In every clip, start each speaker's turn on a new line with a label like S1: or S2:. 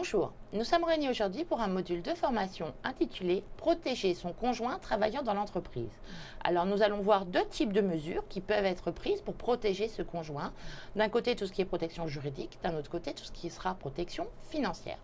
S1: Bonjour, nous sommes réunis aujourd'hui pour un module de formation intitulé « Protéger son conjoint travaillant dans l'entreprise ». Alors nous allons voir deux types de mesures qui peuvent être prises pour protéger ce conjoint. D'un côté tout ce qui est protection juridique, d'un autre côté tout ce qui sera protection financière.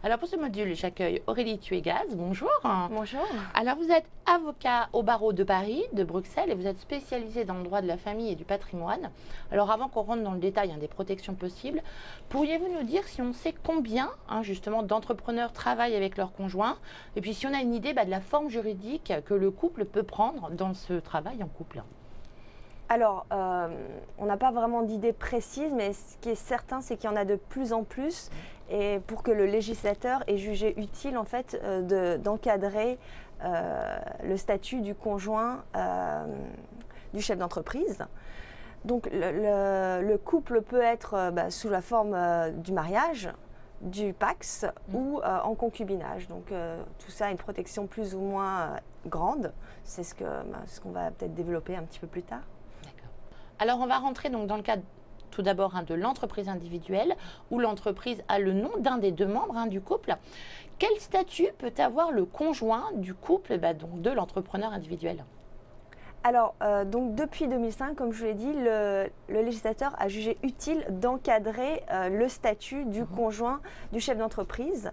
S1: Alors pour ce module, j'accueille Aurélie Thuégaz, bonjour.
S2: Bonjour.
S1: Alors vous êtes avocat au barreau de Paris, de Bruxelles, et vous êtes spécialisé dans le droit de la famille et du patrimoine. Alors avant qu'on rentre dans le détail des protections possibles, pourriez-vous nous dire si on sait combien justement d'entrepreneurs travaillent avec leur conjoint, et puis si on a une idée de la forme juridique que le couple peut prendre dans ce travail en couple?
S2: Alors, on n'a pas vraiment d'idée précise, mais ce qui est certain, c'est qu'il y en a de plus en plus, et pour que le législateur ait jugé utile en fait d'encadrer le statut du conjoint du chef d'entreprise. Donc, le couple peut être sous la forme du mariage, du PACS ou en concubinage. Donc, tout ça a une protection plus ou moins grande. C'est ce qu'on va peut-être développer un petit peu plus tard.
S1: Alors, on va rentrer donc dans le cadre tout d'abord de l'entreprise individuelle où l'entreprise a le nom d'un des deux membres du couple. Quel statut peut avoir le conjoint du couple, donc de l'entrepreneur individuel?
S2: Alors, donc depuis 2005, comme je l'ai dit, le législateur a jugé utile d'encadrer le statut du conjoint du chef d'entreprise.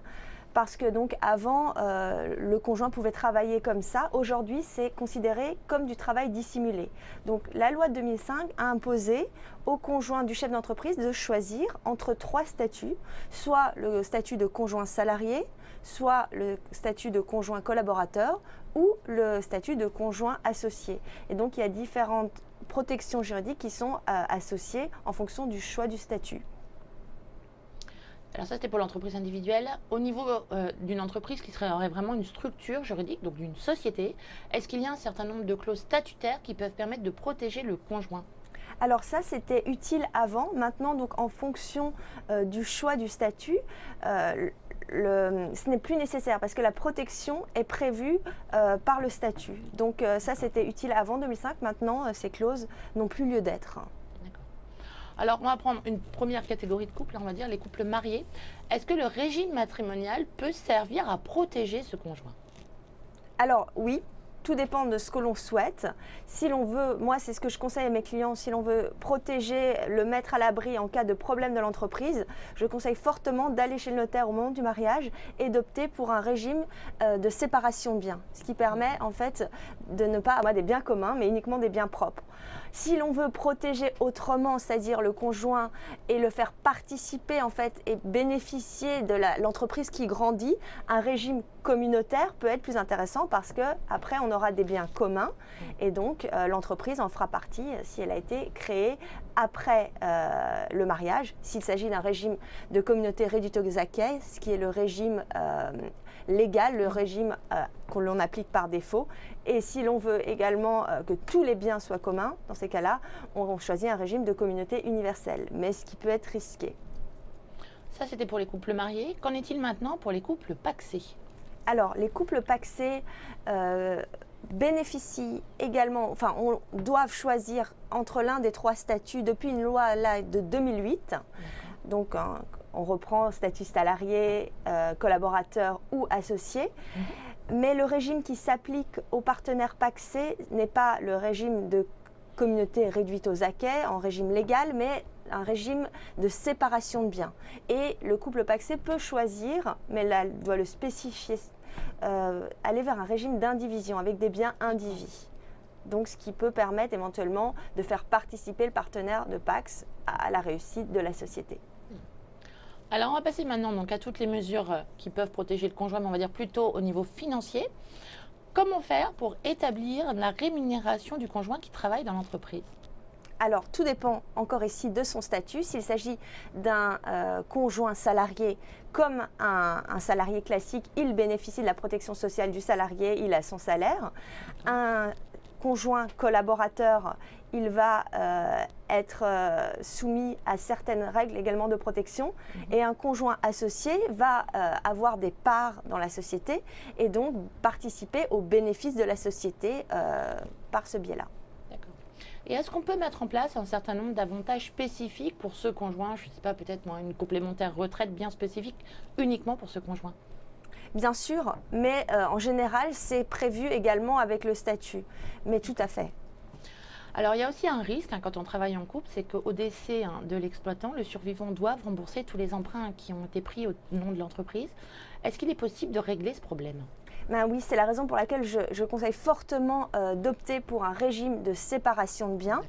S2: Parce que donc avant, le conjoint pouvait travailler comme ça. Aujourd'hui, c'est considéré comme du travail dissimulé. Donc la loi de 2005 a imposé au conjoint du chef d'entreprise de choisir entre trois statuts, soit le statut de conjoint salarié, soit le statut de conjoint collaborateur ou le statut de conjoint associé. Et donc il y a différentes protections juridiques qui sont associées en fonction du choix du statut.
S1: Alors ça, c'était pour l'entreprise individuelle. Au niveau d'une entreprise qui aurait vraiment une structure juridique, donc d'une société, est-ce qu'il y a un certain nombre de clauses statutaires qui peuvent permettre de protéger le conjoint?
S2: Alors ça, c'était utile avant. Maintenant, donc en fonction du choix du statut, ce n'est plus nécessaire parce que la protection est prévue par le statut. Donc ça, c'était utile avant 2005. Maintenant, ces clauses n'ont plus lieu d'être.
S1: Alors, on va prendre une première catégorie de couples, on va dire les couples mariés. Est-ce que le régime matrimonial peut servir à protéger ce conjoint?
S2: Alors, oui. Tout dépend de ce que l'on souhaite. Si l'on veut, moi c'est ce que je conseille à mes clients, si l'on veut protéger, le mettre à l'abri en cas de problème de l'entreprise, je conseille fortement d'aller chez le notaire au moment du mariage et d'opter pour un régime de séparation de biens. Ce qui permet en fait de ne pas avoir des biens communs mais uniquement des biens propres. Si l'on veut protéger autrement, c'est-à-dire le conjoint et le faire participer en fait et bénéficier de l'entreprise qui grandit, un régime communautaire peut être plus intéressant parce que après on aura des biens communs et donc l'entreprise en fera partie si elle a été créée après le mariage. S'il s'agit d'un régime de communauté réduite aux acquis, ce qui est le régime légal, le régime que l'on applique par défaut. Et si l'on veut également que tous les biens soient communs, dans ces cas-là, on choisit un régime de communauté universelle, mais ce qui peut être risqué.
S1: Ça, c'était pour les couples mariés. Qu'en est-il maintenant pour les couples pacsés?
S2: Alors, les couples pacsés bénéficient également, doivent choisir entre l'un des trois statuts depuis une loi de 2008. Donc, on reprend statut salarié, collaborateur ou associé. Mais le régime qui s'applique aux partenaires pacsés n'est pas le régime de communauté réduite aux acquis en régime légal, mais un régime de séparation de biens. Et le couple pacsé peut choisir, mais là, il doit le spécifier, aller vers un régime d'indivision avec des biens indivis. Donc, ce qui peut permettre éventuellement de faire participer le partenaire de PACS à la réussite de la société.
S1: Alors, on va passer maintenant à toutes les mesures qui peuvent protéger le conjoint, mais on va dire plutôt au niveau financier. Comment faire pour établir la rémunération du conjoint qui travaille dans l'entreprise?
S2: Alors, tout dépend encore ici de son statut. S'il s'agit d'un conjoint salarié, comme un salarié classique, il bénéficie de la protection sociale du salarié, il a son salaire. Un conjoint collaborateur, il va être soumis à certaines règles également de protection. Et un conjoint associé va avoir des parts dans la société et donc participer aux bénéfices de la société par ce biais-là.
S1: Et est-ce qu'on peut mettre en place un certain nombre d'avantages spécifiques pour ce conjoint? Je ne sais pas, peut-être moi, une complémentaire retraite bien spécifique uniquement pour ce conjoint?
S2: Bien sûr, mais en général, c'est prévu également avec le statut. Mais tout à fait.
S1: Alors, il y a aussi un risque quand on travaille en couple, c'est qu'au décès de l'exploitant, le survivant doit rembourser tous les emprunts qui ont été pris au nom de l'entreprise. Est-ce qu'il est possible de régler ce problème?
S2: Ben oui, c'est la raison pour laquelle je conseille fortement d'opter pour un régime de séparation de biens,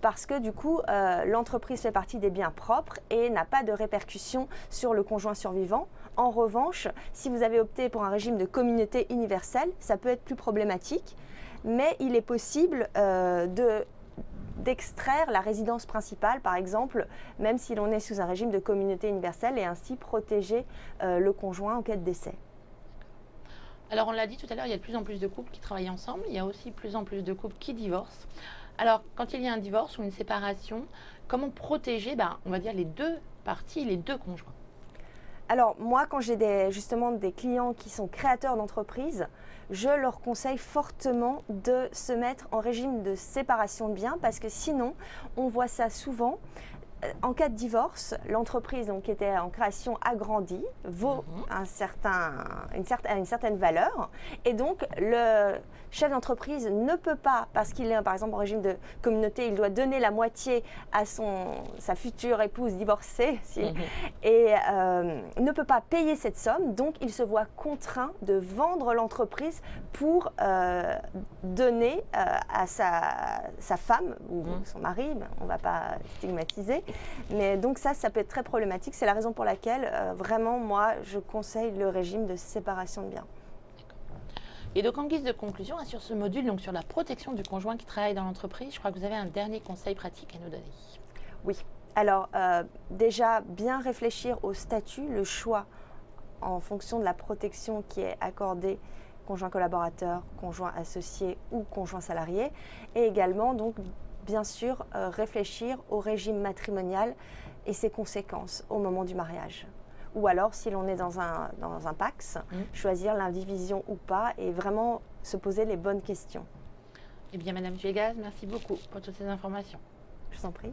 S2: parce que du coup, l'entreprise fait partie des biens propres et n'a pas de répercussions sur le conjoint survivant. En revanche, si vous avez opté pour un régime de communauté universelle, ça peut être plus problématique, mais il est possible d'extraire la résidence principale, par exemple, même si l'on est sous un régime de communauté universelle, et ainsi protéger le conjoint en cas de décès.
S1: Alors, on l'a dit tout à l'heure, il y a de plus en plus de couples qui travaillent ensemble. Il y a aussi de plus en plus de couples qui divorcent. Alors, quand il y a un divorce ou une séparation, comment protéger, on va dire, les deux parties, les deux conjoints?
S2: Alors moi, quand j'ai justement des clients qui sont créateurs d'entreprises, je leur conseille fortement de se mettre en régime de séparation de biens, parce que sinon, on voit ça souvent. En cas de divorce, l'entreprise qui était en création agrandie vaut une certaine valeur, et donc le chef d'entreprise ne peut pas, parce qu'il est par exemple en régime de communauté, il doit donner la moitié à sa future épouse divorcée et ne peut pas payer cette somme, donc il se voit contraint de vendre l'entreprise pour donner à sa femme ou son mari, on ne va pas stigmatiser. Mais donc ça peut être très problématique. C'est la raison pour laquelle, vraiment, moi, je conseille le régime de séparation de biens.
S1: Et donc, en guise de conclusion, sur ce module, donc sur la protection du conjoint qui travaille dans l'entreprise, je crois que vous avez un dernier conseil pratique à nous donner.
S2: Oui. Alors, déjà, bien réfléchir au statut, le choix en fonction de la protection qui est accordée conjoint collaborateur, conjoint associé ou conjoint salarié, et également, donc, bien sûr, réfléchir au régime matrimonial et ses conséquences au moment du mariage. Ou alors, si l'on est dans un PACS, choisir l'indivision ou pas, et vraiment se poser les bonnes questions.
S1: Eh bien, Madame Viegas, merci beaucoup pour toutes ces informations.
S2: Je vous en prie.